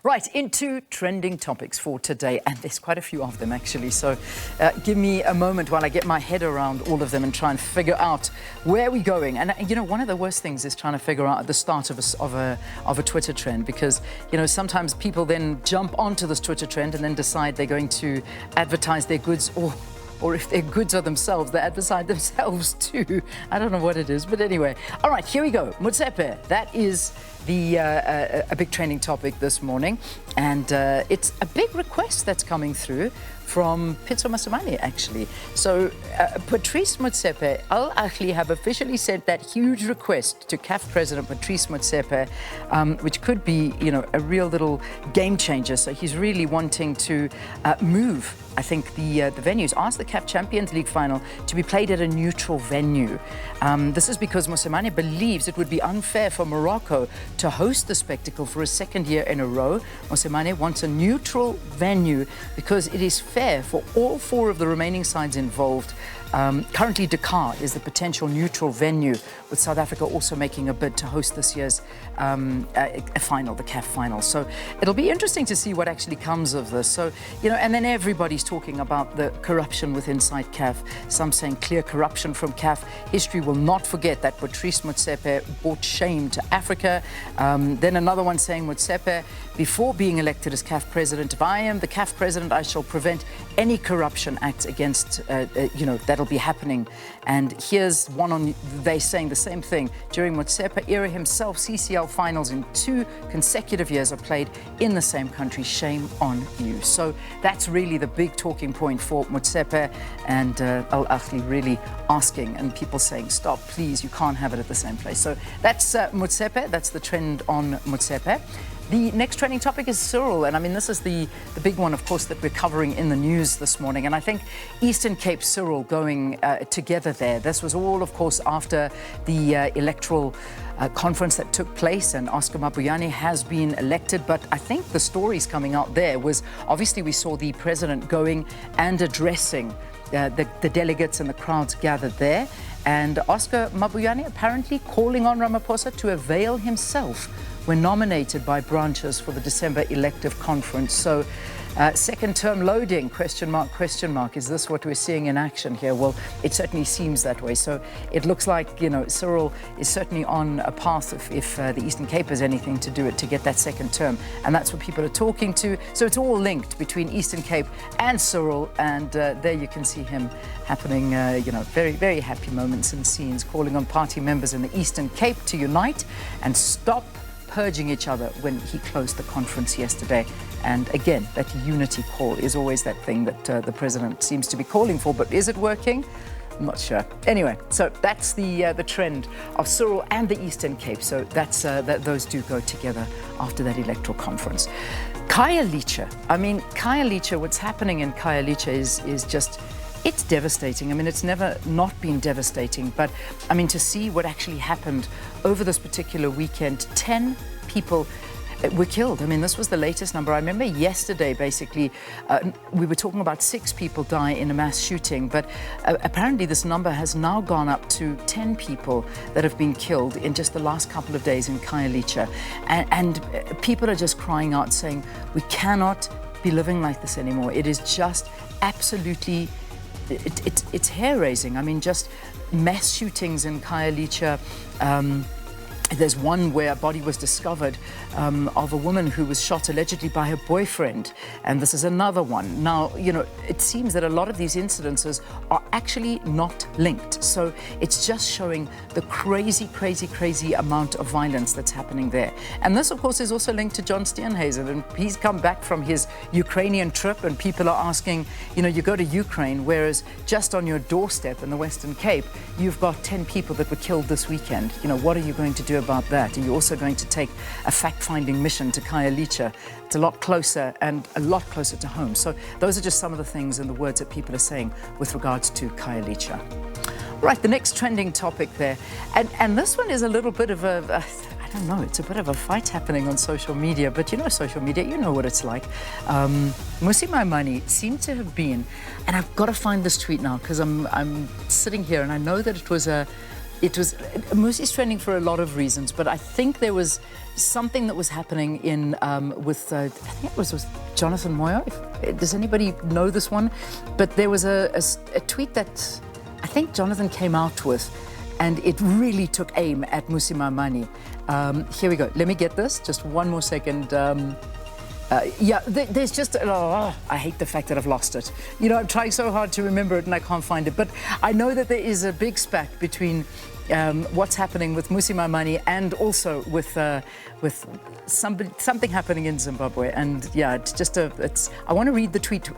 Right, into trending topics for today, and there's quite a few of them actually, so give me a moment while I get my head around all of them and try and figure out where we're going. And you know, one of the worst things is trying to figure out at the start of a Twitter trend, because you know, sometimes people then jump onto this Twitter trend and then decide they're going to advertise their goods, or if their goods are themselves, they advertise themselves too. I don't know what it is, but anyway. All right, here we go. Mutsepe, that is a big trending topic this morning. And it's a big request that's coming through from Pitso Mosimane, actually. So Patrice Mutsepe, Al Ahly have officially sent that huge request to CAF President Patrice Mutsepe, which could be, you know, a real little game changer. So he's really wanting to move, I think, the venues. Ask the CAF Champions League final to be played at a neutral venue. This is because Mosimane believes it would be unfair for Morocco to host the spectacle for a second year in a row. Mosimane wants a neutral venue because it is fair for all four of the remaining sides involved. Currently, Dakar is the potential neutral venue, with South Africa also making a bid to host this year's a final, the CAF final. So it'll be interesting to see what actually comes of this. So, you know, and then everybody's talking about the corruption within inside CAF. Some saying clear corruption from CAF. History will not forget that Patrice Mutsepe brought shame to Africa. Then another one saying, Mutsepe, before being elected as CAF president, if I am the CAF president, I shall prevent any corruption acts against, you know, that'll be happening. And here's one on, they saying the same thing. During Mutsepe era himself, CCL finals in 2 consecutive years are played in the same country. Shame on you. So that's really the big talking point for Mutsepe, and Al Ahly really asking, and people saying, stop, please, you can't have it at the same place. So that's Mutsepe, that's the trend on Mutsepe. The next trending topic is Cyril, and I mean, this is the big one, of course, that we're covering in the news this morning. And I think Eastern Cape Cyril going together there. This was all, of course, after the electoral conference that took place, and Oscar Mabuyane has been elected. But I think the stories coming out there was, obviously, we saw the president going and addressing the delegates and the crowds gathered there. And Oscar Mabuyane apparently calling on Ramaphosa to avail himself when nominated by branches for the December elective conference. So second term loading, question mark, question mark. Is this what we're seeing in action here? Well, it certainly seems that way. So it looks like, you know, Cyril is certainly on a path if the Eastern Cape has anything to do it to get that second term. And that's what people are talking to. So it's all linked between Eastern Cape and Cyril. And there you can see him happening, you know, very, very happy moments and scenes, calling on party members in the Eastern Cape to unite and stop purging each other when he closed the conference yesterday. And again, that unity call is always that thing that the president seems to be calling for, but is it working? I'm not sure. Anyway, so that's the trend of Cyril and the Eastern Cape. So that's those do go together after that electoral conference. Khayelitsha, I mean, Khayelitsha, what's happening in Khayelitsha is just, it's devastating. I mean, it's never not been devastating, but I mean, to see what actually happened over this particular weekend, 10 people were killed. I mean, this was the latest number. I remember yesterday, basically, we were talking about 6 people die in a mass shooting, but apparently this number has now gone up to 10 people that have been killed in just the last couple of days in Khayelitsha. And people are just crying out saying, we cannot be living like this anymore. It is just absolutely, it's hair-raising. I mean, just mass shootings in Khayelitsha. There's one where a body was discovered of a woman who was shot allegedly by her boyfriend. And this is another one. Now, you know, it seems that a lot of these incidences are actually not linked. So it's just showing the crazy, crazy, crazy amount of violence that's happening there. And this, of course, is also linked to John Steenhuisen. And he's come back from his Ukrainian trip, and people are asking, you know, you go to Ukraine, whereas just on your doorstep in the Western Cape, you've got 10 people that were killed this weekend. You know, what are you going to do about that? And you're also going to take a fact-finding mission to Khayelitsha. It's a lot closer and a lot closer to home. So those are just some of the things and the words that people are saying with regards to Khayelitsha. Right, the next trending topic there. And this one is a little bit of I don't know, it's a bit of a fight happening on social media, but you know social media, you know what it's like. Musi Maimane seemed to have been, and I've got to find this tweet now because I'm sitting here and I know that it was a it was, Musi's trending for a lot of reasons, but I think there was something that was happening in with I think it was with Jonathan Moyo. Does anybody know this one? But there was a tweet that I think Jonathan came out with, and it really took aim at Mmusi Maimane. Here we go. Let me get this. Just one more second. There's just, I hate the fact that I've lost it. You know, I'm trying so hard to remember it and I can't find it. But I know that there is a big spat between what's happening with Mmusi Maimane and also with something happening in Zimbabwe. And yeah, I want to read the tweet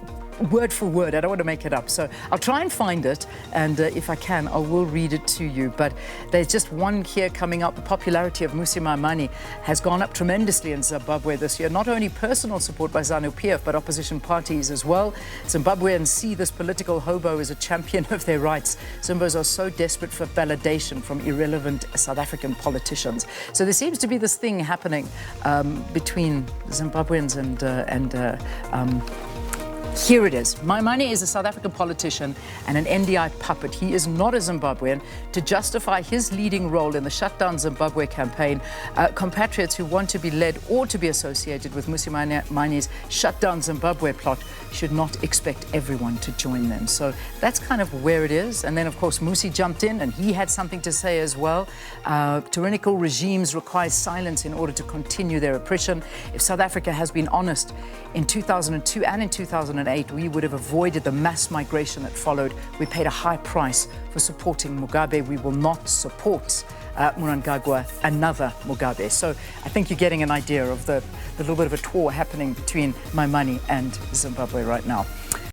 word for word. I don't want to make it up. So I'll try and find it, and if I can, I will read it to you. But there's just one here coming up. The popularity of Mmusi Maimane has gone up tremendously in Zimbabwe this year. Not only personal support by ZANU-PF, but opposition parties as well. Zimbabweans see this political hobo as a champion of their rights. Zimbos are so desperate for validation from irrelevant South African politicians. So there seems to be this thing happening between Zimbabweans and here it is. Maimane is a South African politician and an NDI puppet. He is not a Zimbabwean. To justify his leading role in the Shutdown Zimbabwe campaign, compatriots who want to be led or to be associated with Mmusi Maimane's Shutdown Zimbabwe plot should not expect everyone to join them. So that's kind of where it is. And then, of course, Mmusi jumped in and he had something to say as well. Tyrannical regimes require silence in order to continue their oppression. If South Africa has been honest, in 2002 and in 2008, we would have avoided the mass migration that followed. We paid a high price for supporting Mugabe. We will not support Mnangagwa, another Mugabe. So I think you're getting an idea of the little bit of a tour happening between Maimane and Zimbabwe right now.